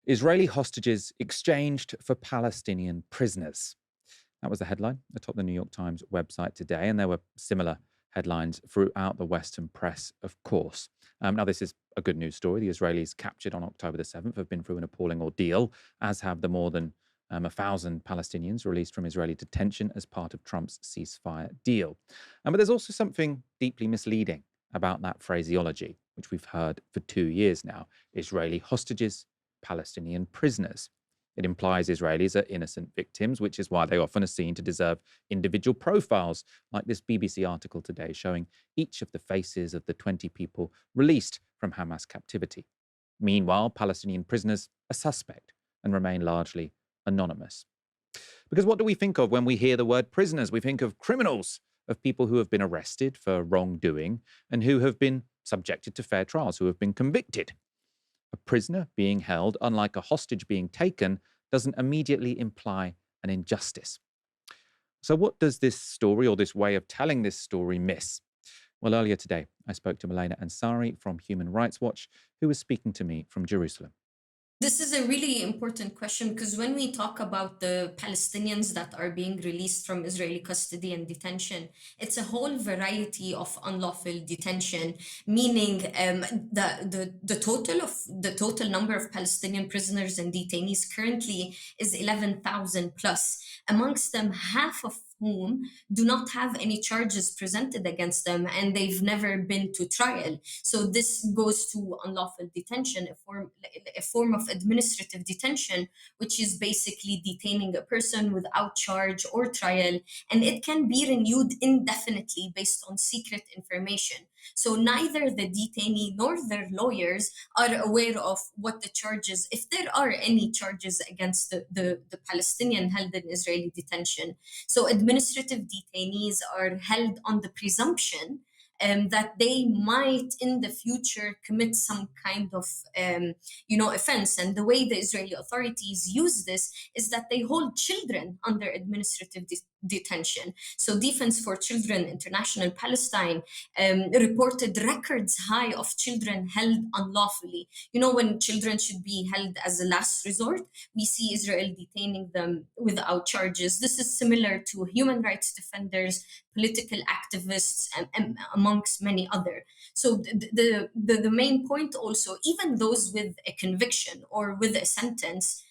Israeli hostages exchanged for Palestinian prisoners. That was the headline atop the New York Times website today, and there were similar headlines throughout the Western press, of course. Now, this is a good news story. The Israelis captured on October the 7th have been through an appalling ordeal, as have the more than 1,000 Palestinians released from Israeli detention as part of Trump's ceasefire deal. But there's also something deeply misleading about that phraseology, which we've heard for 2 years now. Israeli hostages, Palestinian prisoners. It implies Israelis are innocent victims, which is why they often are seen to deserve individual profiles, like this BBC article today showing each of the faces of the 20 people released from Hamas captivity. Meanwhile, Palestinian prisoners are suspect and remain largely anonymous. Because what do we think of when we hear the word prisoners? We think of criminals, of people who have been arrested for wrongdoing and who have been subjected to fair trials, who have been convicted. A prisoner being held, unlike a hostage being taken, doesn't immediately imply an injustice. So, what does this story or this way of telling this story miss? Well, earlier today, I spoke to Milena Ansari from Human Rights Watch, who was speaking to me from Jerusalem. This is a really important question because when we talk about the Palestinians that are being released from Israeli custody and detention, it's a whole variety of unlawful detention, meaning the total number of Palestinian prisoners and detainees currently is 11,000 plus. Amongst them, half of whom do not have any charges presented against them and they've never been to trial. So this goes to unlawful detention, a form of administrative detention, which is basically detaining a person without charge or trial, and it can be renewed indefinitely based on secret information. So neither the detainee nor their lawyers are aware of what the charges, if there are any charges against the Palestinian held in Israeli detention. So administrative detainees are held on the presumption that they might in the future commit some kind of offense. And the way the Israeli authorities use this is that they hold children under administrative detention. So Defense for Children International Palestine reported records high of children held unlawfully. When children should be held as a last resort, we see Israel detaining them without charges. This is similar to human rights defenders, political activists, and amongst many other. So the main point also, even those with a conviction or with a sentence,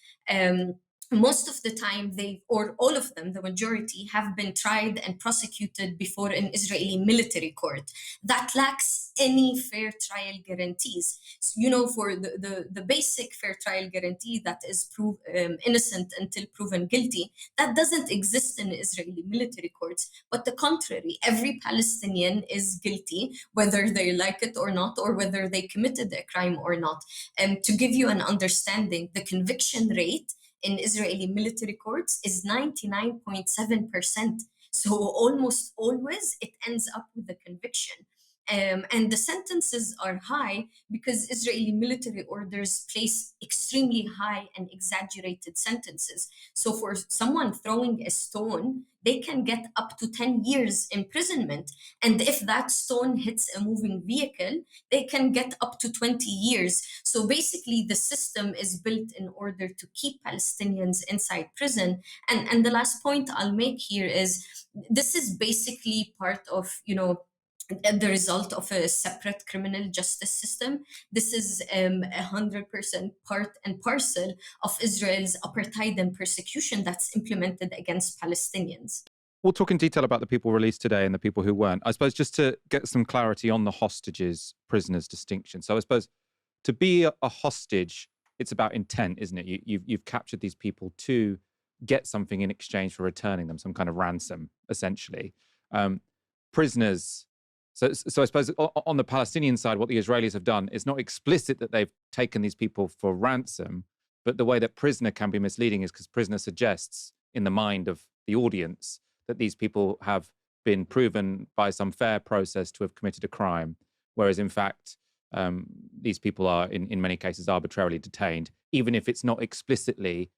most of the time they, or all of them, the majority, have been tried and prosecuted before an Israeli military court that lacks any fair trial guarantees. So, for the basic fair trial guarantee that is innocent until proven guilty, that doesn't exist in Israeli military courts. But the contrary, every Palestinian is guilty, whether they like it or not, or whether they committed a crime or not. To give you an understanding, the conviction rate in Israeli military courts is 99.7%. So almost always it ends up with a conviction. And the sentences are high because Israeli military orders place extremely high and exaggerated sentences. So for someone throwing a stone, they can get up to 10 years imprisonment. And if that stone hits a moving vehicle, they can get up to 20 years. So basically, the system is built in order to keep Palestinians inside prison. And the last point I'll make here is this is basically part of, the result of a separate criminal justice system. This is 100% part and parcel of Israel's apartheid and persecution that's implemented against Palestinians. We'll talk in detail about the people released today and the people who weren't. I suppose just to get some clarity on the hostages prisoners distinction. So I suppose to be a hostage, it's about intent, isn't it? You've captured these people to get something in exchange for returning them, some kind of ransom, essentially. Um, Prisoners. So I suppose on the Palestinian side, what the Israelis have done is not explicit that they've taken these people for ransom, but the way that prisoner can be misleading is because prisoner suggests in the mind of the audience that these people have been proven by some fair process to have committed a crime, whereas in fact, these people are in many cases arbitrarily detained, even if it's not explicitly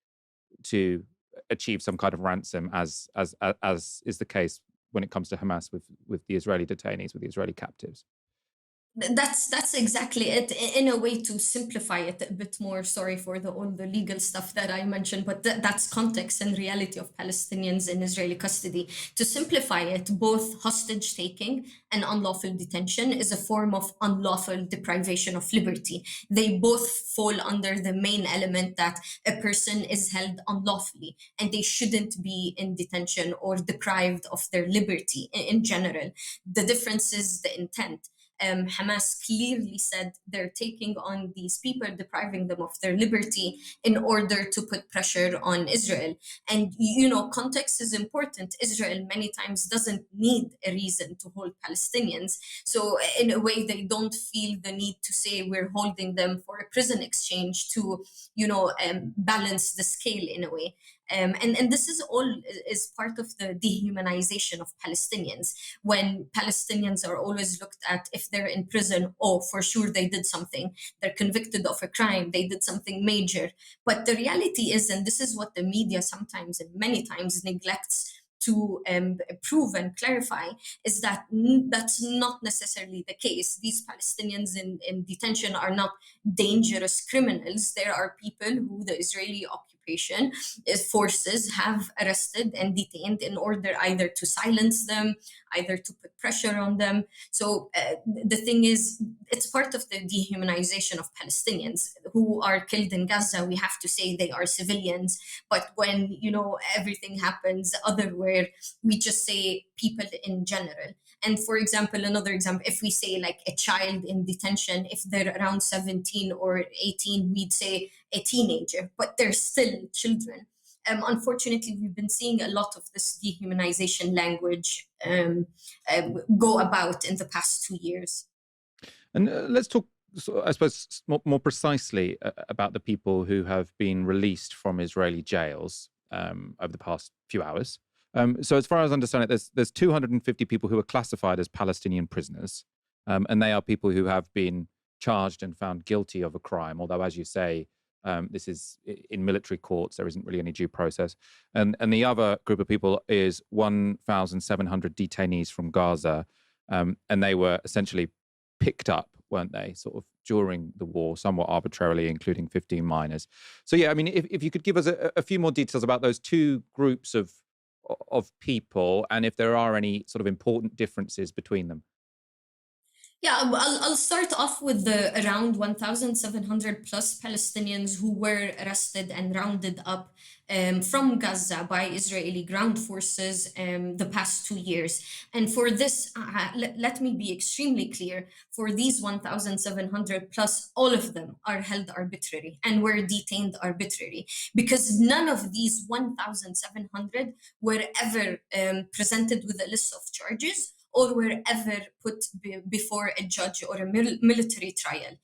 to achieve some kind of ransom, as is the case when it comes to Hamas with the Israeli detainees, with the Israeli captives. That's exactly it. In a way, to simplify it a bit more. Sorry for all the legal stuff that I mentioned, but that's context and reality of Palestinians in Israeli custody. To simplify it, both hostage taking and unlawful detention is a form of unlawful deprivation of liberty. They both fall under the main element that a person is held unlawfully and they shouldn't be in detention or deprived of their liberty in general. The difference is the intent. Hamas clearly said they're taking on these people, depriving them of their liberty in order to put pressure on Israel. And, context is important. Israel many times doesn't need a reason to hold Palestinians. So, in a way, they don't feel the need to say we're holding them for a prison exchange to, balance the scale in a way. And this is all is part of the dehumanization of Palestinians. When Palestinians are always looked at, if they're in prison, oh, for sure they did something. They're convicted of a crime. They did something major. But the reality is, and this is what the media sometimes and many times neglects to prove and clarify, is that that's not necessarily the case. These Palestinians in detention are not dangerous criminals. There are people who the Israeli occupation forces have arrested and detained in order either to silence them, either to put pressure on them. So the thing is, it's part of the dehumanization of Palestinians who are killed in Gaza. We have to say they are civilians, but when everything happens otherwhere, we just say people in general. And for example, another example, if we say like a child in detention, if they're around 17 or 18, we'd say a teenager, but they're still children. Unfortunately, we've been seeing a lot of this dehumanization language go about in the past 2 years. And let's talk, I suppose, more precisely about the people who have been released from Israeli jails over the past few hours. So, as far as I understand it, there's 250 people who are classified as Palestinian prisoners, and they are people who have been charged and found guilty of a crime. Although, as you say, this is in military courts; there isn't really any due process. And the other group of people is 1,700 detainees from Gaza, and they were essentially picked up, weren't they, sort of during the war, somewhat arbitrarily, including 15 minors. So, yeah, I mean, if you could give us a few more details about those two groups of people, and if there are any sort of important differences between them. Yeah, I'll start off with the around 1,700 plus Palestinians who were arrested and rounded up from Gaza by Israeli ground forces the past 2 years. And for this, let me be extremely clear, for these 1,700 plus, all of them are held arbitrary and were detained arbitrary because none of these 1,700 were ever presented with a list of charges or were ever put before a judge or a military trial.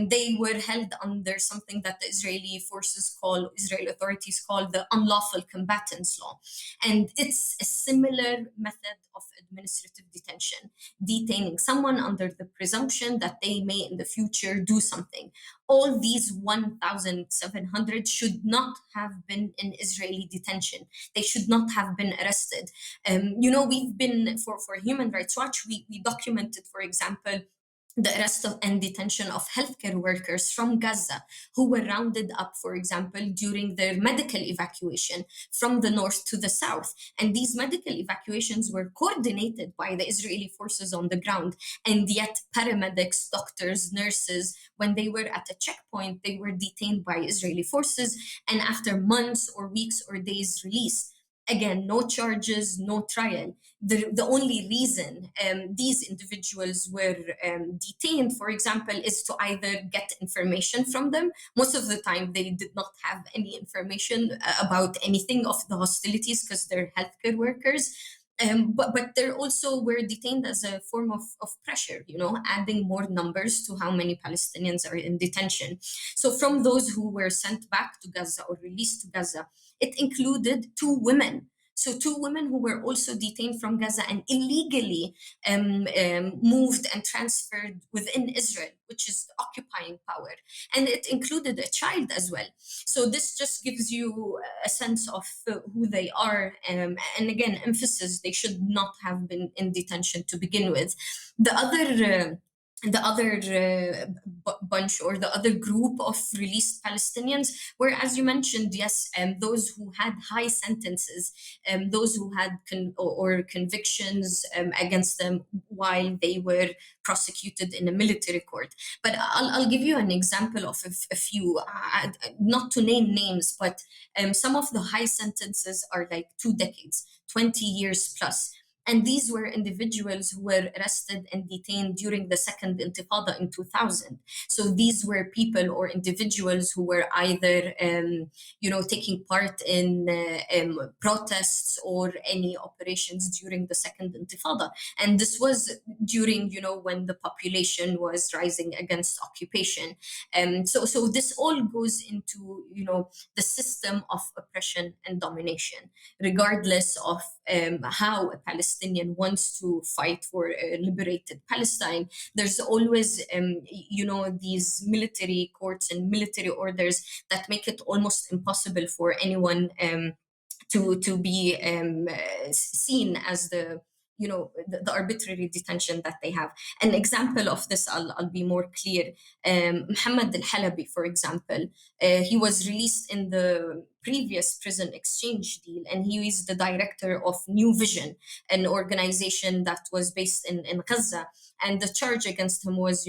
They were held under something that the Israeli authorities call the unlawful combatants law. And it's a similar method of administrative detention, detaining someone under the presumption that they may in the future do something. All these 1,700 should not have been in Israeli detention. They should not have been arrested. We've been, for Human Rights Watch, we documented, for example, the arrest and detention of healthcare workers from Gaza who were rounded up, for example, during their medical evacuation from the north to the south. And these medical evacuations were coordinated by the Israeli forces on the ground. And yet, paramedics, doctors, nurses, when they were at a checkpoint, they were detained by Israeli forces. And after months or weeks or days, released. Again, no charges, no trial. The only reason these individuals were detained, for example, is to either get information from them. Most of the time, they did not have any information about anything of the hostilities because they're healthcare workers. But they also were detained as a form of pressure, adding more numbers to how many Palestinians are in detention. So, from those who were sent back to Gaza or released to Gaza, it included two women. So, two women who were also detained from Gaza and illegally moved and transferred within Israel, which is the occupying power. And it included a child as well. So, this just gives you a sense of who they are. And again, emphasis, they should not have been in detention to begin with. The other the other bunch, or the other group of released Palestinians were, as you mentioned, yes, those who had high sentences, those who had or convictions against them while they were prosecuted in a military court. But I'll give you an example of a few, not to name names, but some of the high sentences are like 2 decades, 20 years plus. And these were individuals who were arrested and detained during the Second Intifada in 2000. So these were people or individuals who were either, taking part in protests or any operations during the Second Intifada. And this was during, when the population was rising against occupation. So this all goes into, the system of oppression and domination, regardless of how a Palestinian wants to fight for a liberated Palestine. There's always, these military courts and military orders that make it almost impossible for anyone to be seen as the arbitrary detention that they have. An example of this, I'll be more clear. Muhammad al-Halabi, for example, he was released in the previous prison exchange deal, and he is the director of New Vision, an organization that was based in Gaza. And the charge against him was,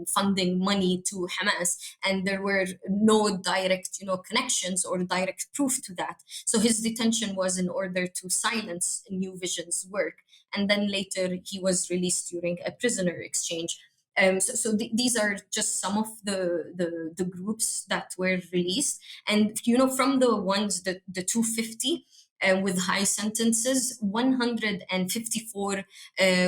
funding money to Hamas, and there were no direct, connections or direct proof to that. So his detention was in order to silence New Vision's work. And then later he was released during a prisoner exchange. These are just some of the groups that were released. And, from the ones, the 250, with high sentences, 154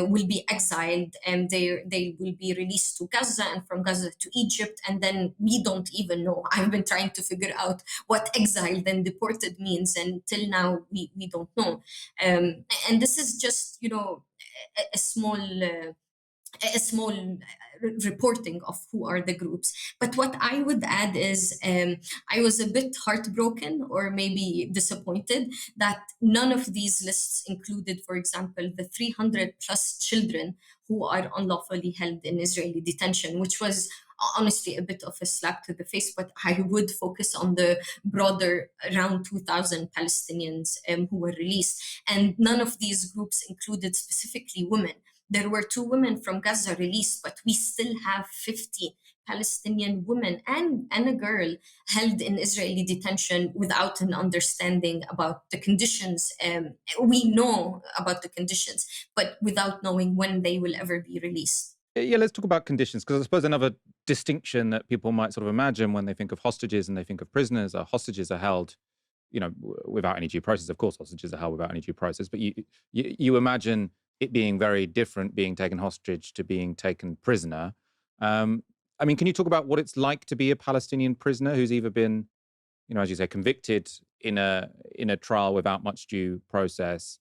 will be exiled, and they will be released to Gaza, and from Gaza to Egypt. And then we don't even know. I've been trying to figure out what exiled and deported means, and till now we don't know. And this is just, a small reporting of who are the groups. But what I would add is, I was a bit heartbroken or maybe disappointed that none of these lists included, for example, the 300 plus children who are unlawfully held in Israeli detention, which was honestly a bit of a slap to the face. But I would focus on the broader around 2,000 Palestinians who were released. And none of these groups included specifically women. There were 2 women from Gaza released, but we still have 50 Palestinian women and a girl held in Israeli detention without an understanding about the conditions. We know about the conditions, but without knowing when they will ever be released. Yeah, let's talk about conditions, because I suppose another distinction that people might sort of imagine when they think of hostages and they think of prisoners are hostages are held, without any due process. Of course, hostages are held without any due process, but you imagine it being very different, being taken hostage to being taken prisoner. Can you talk about what it's like to be a Palestinian prisoner who's either been, as you say, convicted in a trial without much due process,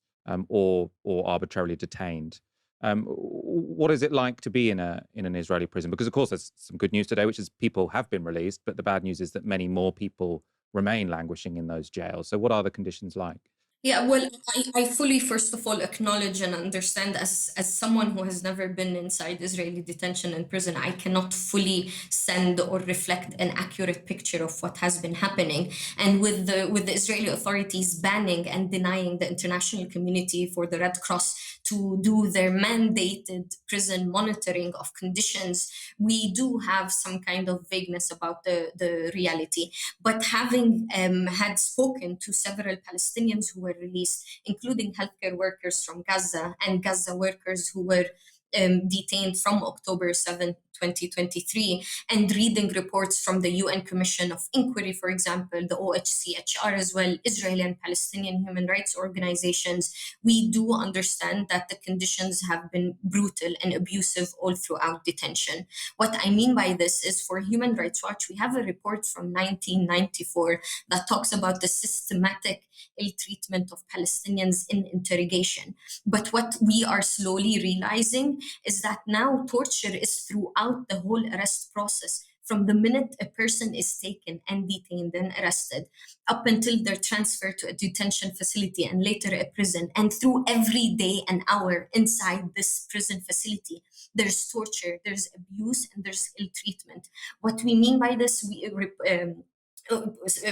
or arbitrarily detained? What is it like to be in an Israeli prison? Because of course there's some good news today, which is people have been released, but the bad news is that many more people remain languishing in those jails. So what are the conditions like? Yeah, well, I fully, first of all, acknowledge and understand, as someone who has never been inside Israeli detention and prison, I cannot fully send or reflect an accurate picture of what has been happening. And with the Israeli authorities banning and denying the international community for the Red Cross to do their mandated prison monitoring of conditions, we do have some kind of vagueness about the reality. But having had spoken to several Palestinians who were released, including healthcare workers from Gaza and Gaza workers who were detained from October 7th, 2023, and reading reports from the UN Commission of Inquiry, for example, the OHCHR as well, Israeli and Palestinian human rights organizations, we do understand that the conditions have been brutal and abusive all throughout detention. What I mean by this is, for Human Rights Watch, we have a report from 1994 that talks about the systematic ill treatment of Palestinians in interrogation. But what we are slowly realizing is that now torture is throughout the whole arrest process, from the minute a person is taken and detained and arrested up until they're transferred to a detention facility and later a prison, and through every day and hour inside this prison facility, there's torture, there's abuse, and there's ill treatment. What we mean by this,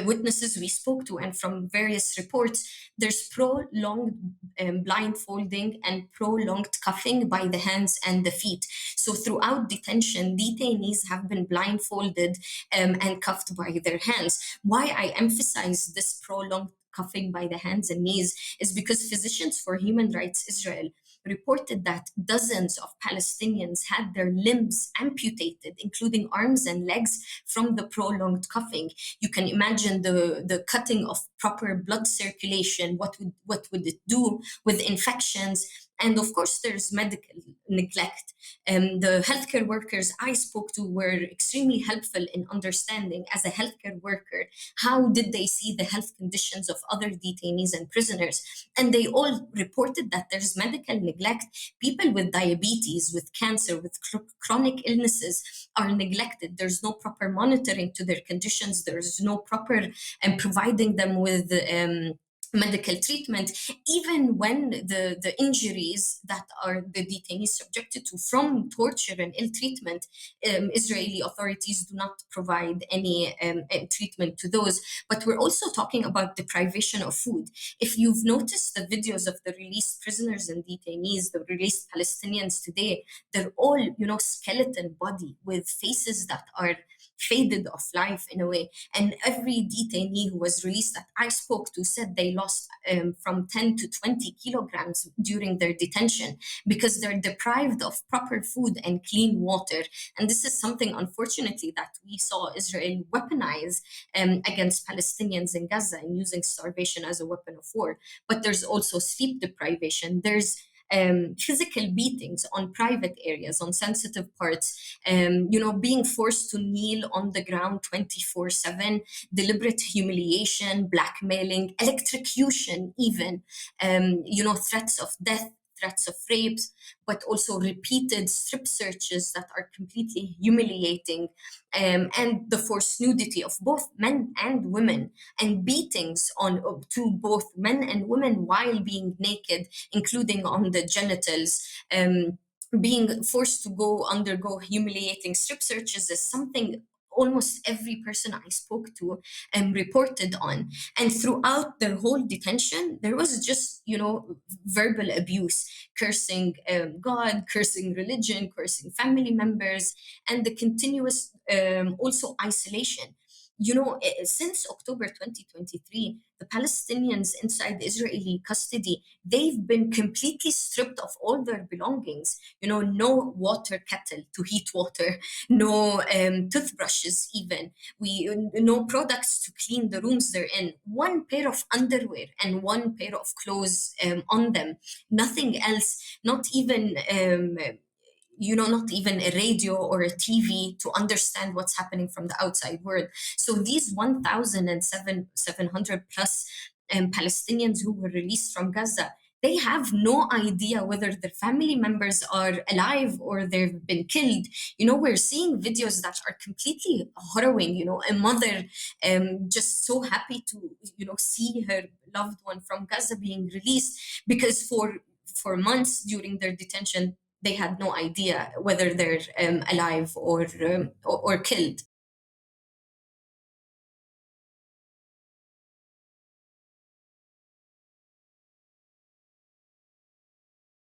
witnesses we spoke to and from various reports, there's prolonged blindfolding and prolonged cuffing by the hands and the feet. So throughout detention, detainees have been blindfolded and cuffed by their hands. Why I emphasize this prolonged cuffing by the hands and knees is because Physicians for Human Rights Israel reported that dozens of Palestinians had their limbs amputated, including arms and legs, from the prolonged cuffing. You can imagine the cutting of proper blood circulation, what would it do with infections? And of course, there's medical neglect. The healthcare workers I spoke to were extremely helpful in understanding, as a healthcare worker, how did they see the health conditions of other detainees and prisoners. And they all reported that there's medical neglect. People with diabetes, with cancer, with chronic illnesses are neglected. There's no proper monitoring to their conditions. There's no proper providing them with medical treatment, even when the injuries that are the detainees subjected to from torture and ill treatment, Israeli authorities do not provide any treatment to those. But we're also talking about deprivation of food. If you've noticed the videos of the released prisoners and detainees, the released Palestinians today, they're all, skeleton body with faces that are faded of life in a way. And every detainee who was released that I spoke to said they lost from 10 to 20 kilograms during their detention because they're deprived of proper food and clean water. And this is something, unfortunately, that we saw Israel weaponize against Palestinians in Gaza and using starvation as a weapon of war. But there's also sleep deprivation. There's physical beatings on private areas, on sensitive parts, being forced to kneel on the ground 24/7, deliberate humiliation, blackmailing, electrocution, even, threats of death, threats of rapes, but also repeated strip searches that are completely humiliating, and the forced nudity of both men and women, and beatings on to both men and women while being naked, including on the genitals. Being forced to undergo humiliating strip searches is something almost every person I spoke to reported on. And throughout their whole detention, there was just, verbal abuse, cursing God, cursing religion, cursing family members, and the continuous also isolation. Since October 2023, the Palestinians inside Israeli custody, they've been completely stripped of all their belongings. No water kettle to heat water, no toothbrushes, even no products to clean the rooms they're in. One pair of underwear and one pair of clothes on them. Nothing else. Not even a radio or a TV to understand what's happening from the outside world. So these 1,700 plus Palestinians who were released from Gaza, they have no idea whether their family members are alive or they've been killed. We're seeing videos that are completely harrowing. A mother just so happy to, see her loved one from Gaza being released, because for months during their detention, they had no idea whether they're alive or killed.